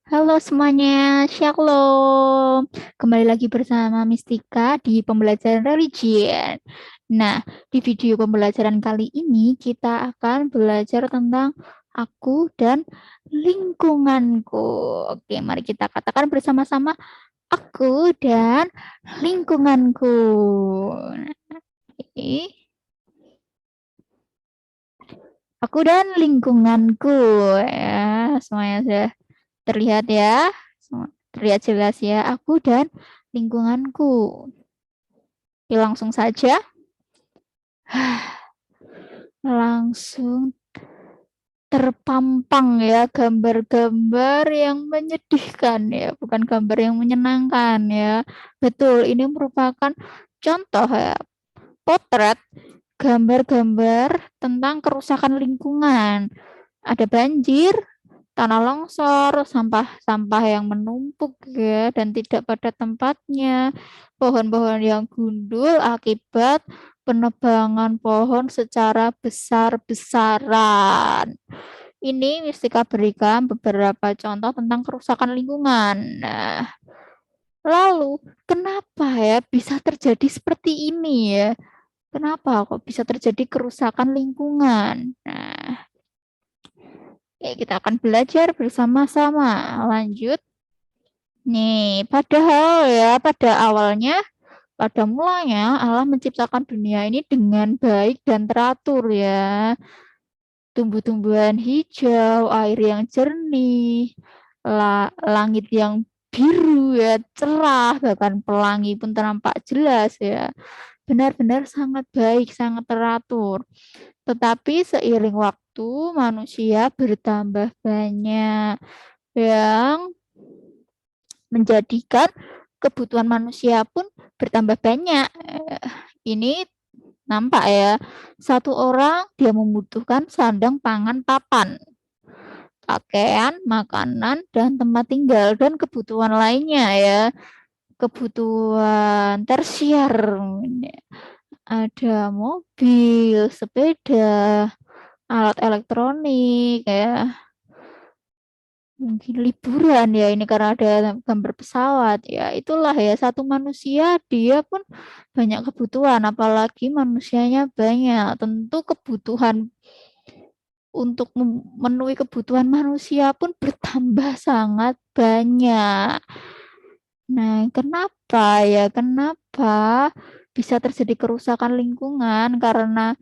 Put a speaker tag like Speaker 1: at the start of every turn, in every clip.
Speaker 1: Halo semuanya, Shalom. Kembali lagi bersama Mistika di pembelajaran religion. Nah, di video pembelajaran kali ini kita akan belajar tentang aku dan lingkunganku. Oke, mari kita katakan bersama-sama aku dan lingkunganku. Oke, aku dan lingkunganku ya, semuanya sudah terlihat ya. Terlihat jelas ya, aku dan lingkunganku. Oke, langsung saja. Langsung terpampang ya gambar-gambar yang menyedihkan ya, bukan gambar yang menyenangkan ya. Betul, ini merupakan contoh ya, potret gambar-gambar tentang kerusakan lingkungan. Ada banjir, tanah longsor, sampah-sampah yang menumpuk ya dan tidak pada tempatnya, pohon-pohon yang gundul akibat penebangan pohon secara besar-besaran. Ini Mistika berikan beberapa contoh tentang kerusakan lingkungan. Nah, lalu kenapa ya bisa terjadi seperti ini ya? Kenapa kok bisa terjadi kerusakan lingkungan? Nah, ya, kita akan belajar bersama-sama. Lanjut. Nih, padahal ya pada awalnya, pada mulanya Allah menciptakan dunia ini dengan baik dan teratur ya. Tumbuh-tumbuhan hijau, air yang jernih, langit yang biru ya, cerah, bahkan pelangi pun tampak jelas ya. Benar-benar sangat baik, sangat teratur. Tetapi seiring waktu manusia bertambah banyak yang menjadikan kebutuhan manusia pun bertambah banyak. Ini nampak ya, satu orang dia membutuhkan sandang, pangan, papan, pakaian, makanan, dan tempat tinggal, dan kebutuhan lainnya ya, kebutuhan tersier. Ada mobil, sepeda, alat elektronik ya, mungkin liburan ya, ini karena ada gambar pesawat ya, itulah ya, satu manusia dia pun banyak kebutuhan, apalagi manusianya banyak, tentu kebutuhan untuk memenuhi kebutuhan manusia pun bertambah sangat banyak. Nah, kenapa ya, kenapa bisa terjadi kerusakan lingkungan? Karena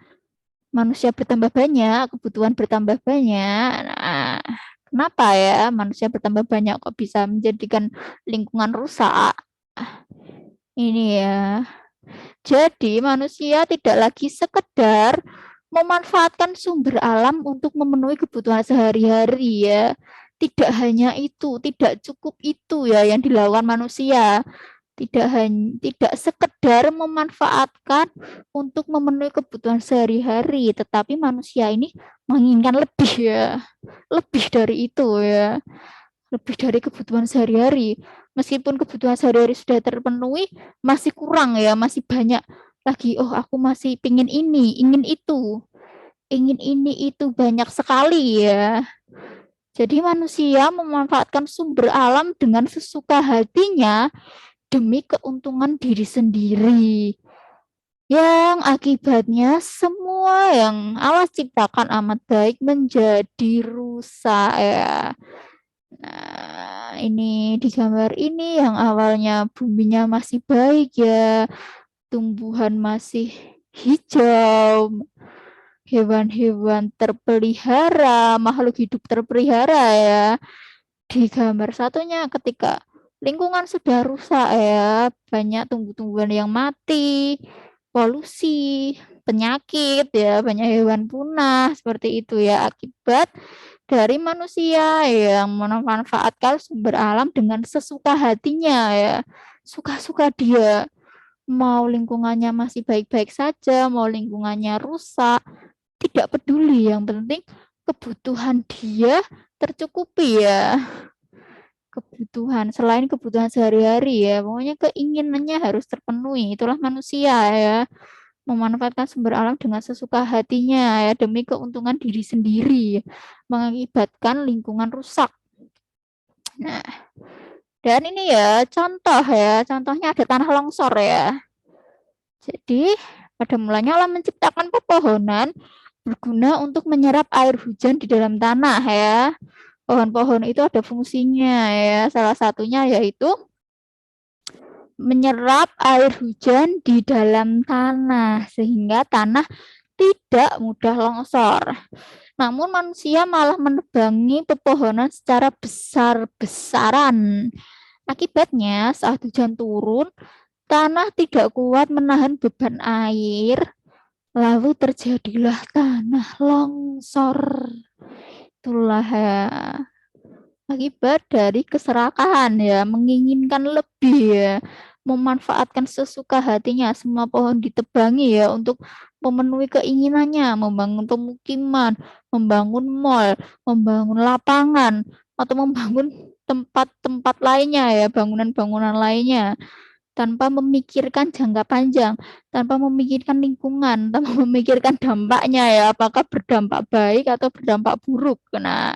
Speaker 1: manusia bertambah banyak, kebutuhan bertambah banyak. Nah, kenapa ya manusia bertambah banyak kok bisa menjadikan lingkungan rusak? Ini ya. Jadi manusia tidak lagi sekedar memanfaatkan sumber alam untuk memenuhi kebutuhan sehari-hari ya. Tidak hanya itu, tidak cukup itu ya yang dilakukan manusia. Tidak sekedar memanfaatkan untuk memenuhi kebutuhan sehari-hari, tetapi manusia ini menginginkan lebih ya, lebih dari itu ya, lebih dari kebutuhan sehari-hari. Meskipun kebutuhan sehari-hari sudah terpenuhi, masih kurang ya, masih banyak lagi. Oh, aku masih pingin ini, ingin ini itu banyak sekali ya. Jadi manusia memanfaatkan sumber alam dengan sesuka hatinya demi keuntungan diri sendiri, yang akibatnya semua yang Allah ciptakan amat baik menjadi rusak ya. Nah, ini di gambar ini yang awalnya buminya masih baik ya, tumbuhan masih hijau, hewan-hewan terpelihara, makhluk hidup terpelihara ya. Di gambar satunya ketika lingkungan sudah rusak ya, banyak tumbuh-tumbuhan yang mati, polusi, penyakit ya, banyak hewan punah seperti itu ya, akibat dari manusia yang memanfaatkan sumber alam dengan sesuka hatinya ya, suka-suka dia, mau lingkungannya masih baik-baik saja, mau lingkungannya rusak, tidak peduli, yang penting kebutuhan dia tercukupi ya, kebutuhan selain kebutuhan sehari-hari ya, pokoknya keinginannya harus terpenuhi, itulah manusia ya, memanfaatkan sumber alam dengan sesuka hatinya ya demi keuntungan diri sendiri, mengakibatkan lingkungan rusak. Nah, dan ini ya contohnya ada tanah longsor ya. Jadi pada mulanya Allah menciptakan pepohonan berguna untuk menyerap air hujan di dalam tanah ya. Pohon-pohon itu ada fungsinya ya. Salah satunya yaitu menyerap air hujan di dalam tanah sehingga tanah tidak mudah longsor. Namun manusia malah menebangi pepohonan secara besar-besaran. Akibatnya saat hujan turun, tanah tidak kuat menahan beban air, lalu terjadilah tanah longsor. Itulah ya akibat dari keserakahan ya, menginginkan lebih ya, memanfaatkan sesuka hatinya, semua pohon ditebangi ya untuk memenuhi keinginannya, membangun pemukiman, membangun mall, membangun lapangan, atau membangun tempat-tempat lainnya ya, bangunan-bangunan lainnya, tanpa memikirkan jangka panjang, tanpa memikirkan lingkungan, tanpa memikirkan dampaknya ya, apakah berdampak baik atau berdampak buruk. Nah,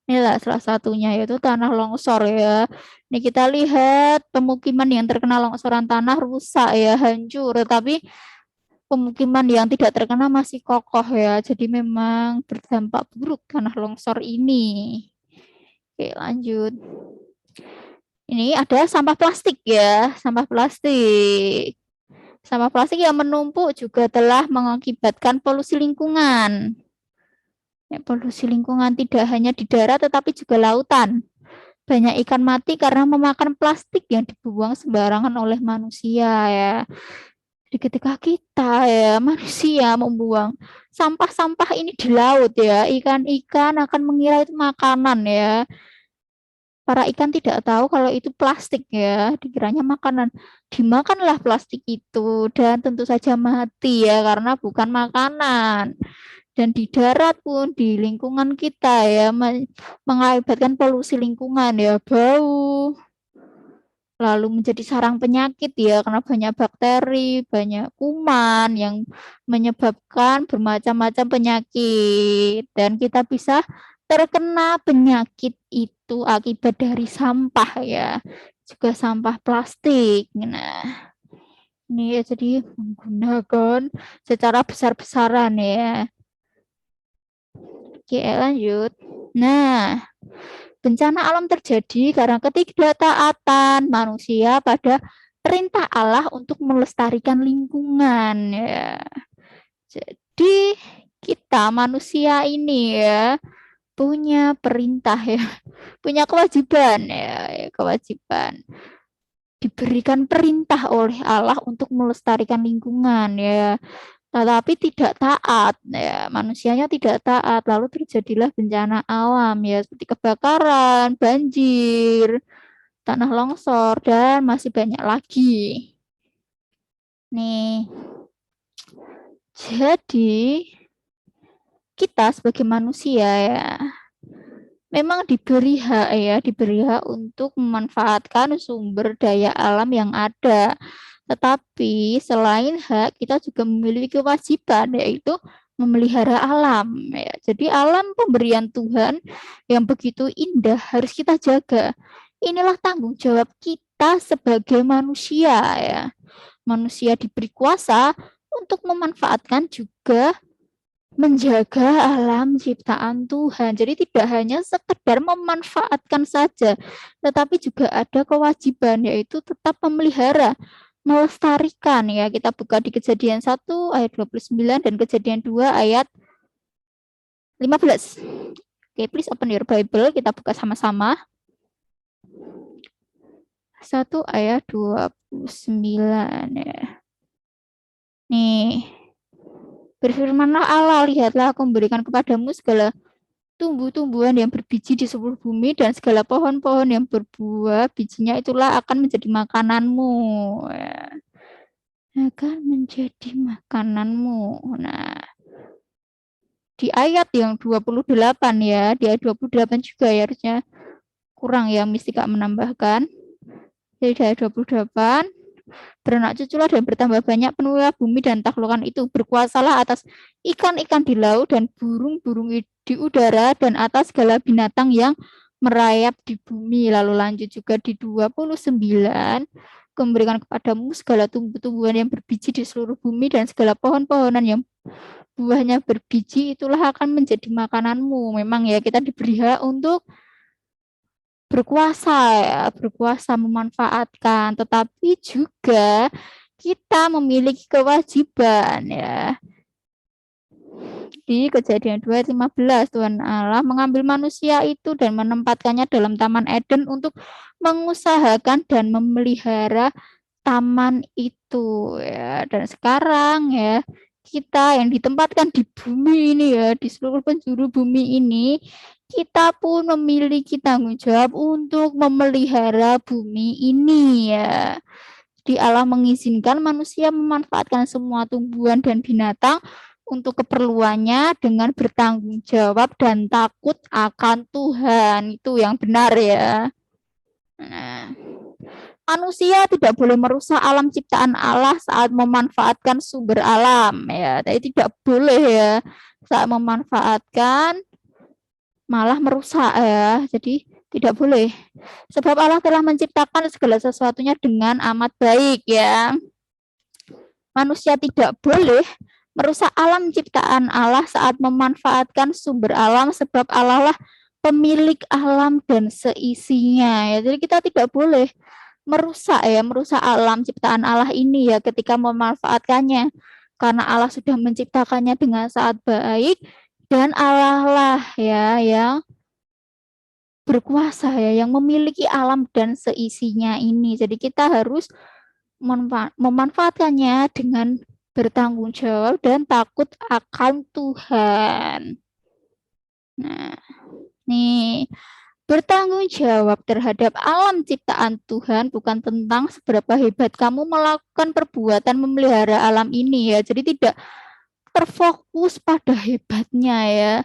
Speaker 1: inilah salah satunya yaitu tanah longsor ya. Ini kita lihat pemukiman yang terkena longsoran tanah rusak ya, hancur. Tapi pemukiman yang tidak terkena masih kokoh ya. Jadi memang berdampak buruk tanah longsor ini. Oke, lanjut. Ini ada sampah plastik ya, sampah plastik. Sampah plastik yang menumpuk juga telah mengakibatkan polusi lingkungan. Ya, polusi lingkungan tidak hanya di darat tetapi juga lautan. Banyak ikan mati karena memakan plastik yang dibuang sembarangan oleh manusia ya. Jadi ketika kita ya manusia membuang sampah-sampah ini di laut ya, ikan-ikan akan mengira itu makanan ya. Para ikan tidak tahu kalau itu plastik ya, dikiranya makanan. Dimakanlah plastik itu dan tentu saja mati ya karena bukan makanan. Dan di darat pun di lingkungan kita ya mengakibatkan polusi lingkungan ya, bau, lalu menjadi sarang penyakit ya karena banyak bakteri, banyak kuman yang menyebabkan bermacam-macam penyakit dan kita bisa terkena penyakit itu akibat dari sampah ya, juga sampah plastik. Nah, ini ya jadi menggunakan secara besar-besaran ya. Oke, lanjut. Nah, bencana alam terjadi karena ketidaktaatan manusia pada perintah Allah untuk melestarikan lingkungan ya. Jadi kita manusia ini ya punya perintah ya, punya kewajiban ya, kewajiban diberikan perintah oleh Allah untuk melestarikan lingkungan ya, tetapi tidak taat ya, manusianya tidak taat, lalu terjadilah bencana alam ya seperti kebakaran, banjir, tanah longsor dan masih banyak lagi. Nih, jadi kita sebagai manusia ya memang diberi hak ya, diberi hak untuk memanfaatkan sumber daya alam yang ada. Tetapi selain hak, kita juga memiliki kewajiban yaitu memelihara alam ya. Jadi alam pemberian Tuhan yang begitu indah harus kita jaga. Inilah tanggung jawab kita sebagai manusia ya. Manusia diberi kuasa untuk memanfaatkan juga menjaga alam ciptaan Tuhan. Jadi tidak hanya sekedar memanfaatkan saja, tetapi juga ada kewajiban yaitu tetap memelihara, melestarikan ya. Kita buka di Kejadian 1 ayat 29 dan Kejadian 2 ayat 15. Oke, please open your Bible, kita buka sama-sama. 1 ayat 29 ya. Nih. Berfirmanlah Allah, lihatlah aku memberikan kepadamu segala tumbuh-tumbuhan yang berbiji di seluruh bumi dan segala pohon-pohon yang berbuah bijinya itulah akan menjadi makananmu. Ya. Akan menjadi makananmu. Nah, di ayat yang 28 ya, di ayat 28 juga ya harusnya kurang ya, Mistika menambahkan. Jadi di ayat 28, beranak cuculah dan bertambah banyak, penuhilah bumi dan taklukkan itu, berkuasalah atas ikan-ikan di laut dan burung-burung di udara dan atas segala binatang yang merayap di bumi. Lalu lanjut juga di 29, memberikan kepadamu segala tumbuh-tumbuhan yang berbiji di seluruh bumi dan segala pohon-pohonan yang buahnya berbiji itulah akan menjadi makananmu. Memang ya kita diberi hak untuk berkuasa ya, berkuasa memanfaatkan, tetapi juga kita memiliki kewajiban ya. Di Kejadian 2 ayat 15, Tuhan Allah mengambil manusia itu dan menempatkannya dalam Taman Eden untuk mengusahakan dan memelihara taman itu ya. Dan sekarang ya kita yang ditempatkan di bumi ini ya, di seluruh penjuru bumi ini, kita pun memiliki tanggung jawab untuk memelihara bumi ini ya. Di Allah mengizinkan manusia memanfaatkan semua tumbuhan dan binatang untuk keperluannya dengan bertanggung jawab dan takut akan Tuhan. Itu yang benar ya. Nah, manusia tidak boleh merusak alam ciptaan Allah saat memanfaatkan sumber alam ya. Jadi tidak boleh ya saat memanfaatkan malah merusak ya. Jadi tidak boleh. Sebab Allah telah menciptakan segala sesuatunya dengan amat baik ya. Manusia tidak boleh merusak alam ciptaan Allah saat memanfaatkan sumber alam sebab Allah lah pemilik alam dan seisinya ya. Jadi kita tidak boleh merusak alam ciptaan Allah ini ya ketika memanfaatkannya karena Allah sudah menciptakannya dengan sangat baik dan Allah lah ya yang berkuasa ya yang memiliki alam dan seisinya ini. Jadi kita harus memanfaatkannya dengan bertanggung jawab dan takut akan Tuhan. Nah, nih bertanggung jawab terhadap alam ciptaan Tuhan bukan tentang seberapa hebat kamu melakukan perbuatan memelihara alam ini ya. Jadi tidak terfokus pada hebatnya ya.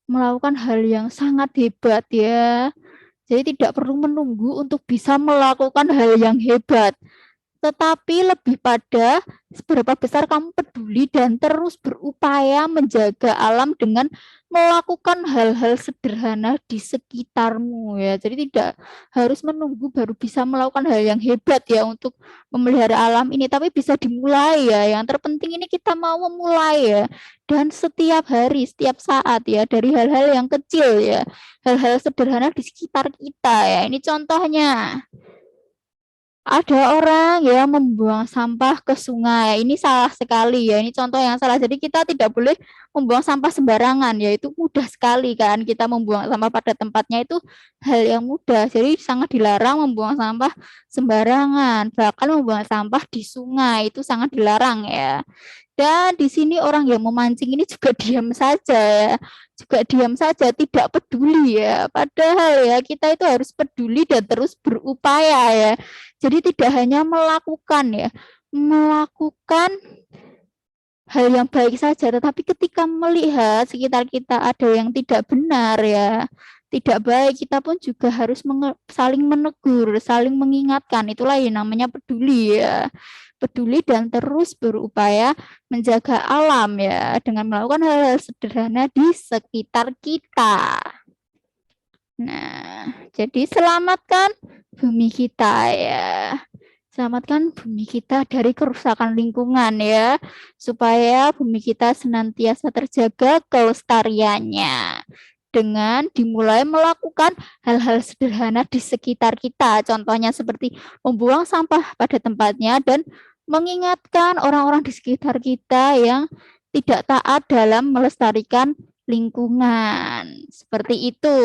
Speaker 1: Melakukan hal yang sangat hebat ya. Jadi tidak perlu menunggu untuk bisa melakukan hal yang hebat. Tetapi lebih pada seberapa besar kamu peduli dan terus berupaya menjaga alam dengan melakukan hal-hal sederhana di sekitarmu ya. Jadi tidak harus menunggu baru bisa melakukan hal yang hebat ya untuk memelihara alam ini, tapi bisa dimulai ya. Yang terpenting ini kita mau memulai ya. Dan setiap hari, setiap saat ya dari hal-hal yang kecil ya. Hal-hal sederhana di sekitar kita ya. Ini contohnya. Ada orang yang membuang sampah ke sungai. Ini salah sekali ya. Ini contoh yang salah. Jadi kita tidak boleh membuang sampah sembarangan. Ya itu mudah sekali kan. Kita membuang sampah pada tempatnya itu hal yang mudah. Jadi sangat dilarang membuang sampah sembarangan. Bahkan membuang sampah di sungai itu sangat dilarang ya. Dan di sini orang yang memancing ini juga diam saja ya. Juga diam saja, tidak peduli ya. Padahal ya kita itu harus peduli dan terus berupaya ya. Jadi tidak hanya melakukan hal yang baik saja, tetapi ketika melihat sekitar kita ada yang tidak benar ya, tidak baik, kita pun juga harus saling menegur, saling mengingatkan. Itulah yang namanya peduli ya. Peduli dan terus berupaya menjaga alam ya dengan melakukan hal-hal sederhana di sekitar kita. Nah, jadi selamatkan bumi kita ya. Selamatkan bumi kita dari kerusakan lingkungan ya, supaya bumi kita senantiasa terjaga kelestariannya. Dengan dimulai melakukan hal-hal sederhana di sekitar kita, contohnya seperti membuang sampah pada tempatnya dan mengingatkan orang-orang di sekitar kita yang tidak taat dalam melestarikan lingkungan. Seperti itu.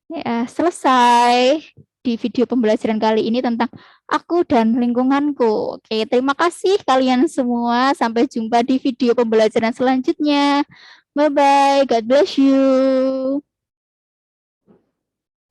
Speaker 1: Ya, selesai di video pembelajaran kali ini tentang aku dan lingkunganku. Oke, terima kasih kalian semua. Sampai jumpa di video pembelajaran selanjutnya. Bye-bye. God bless you.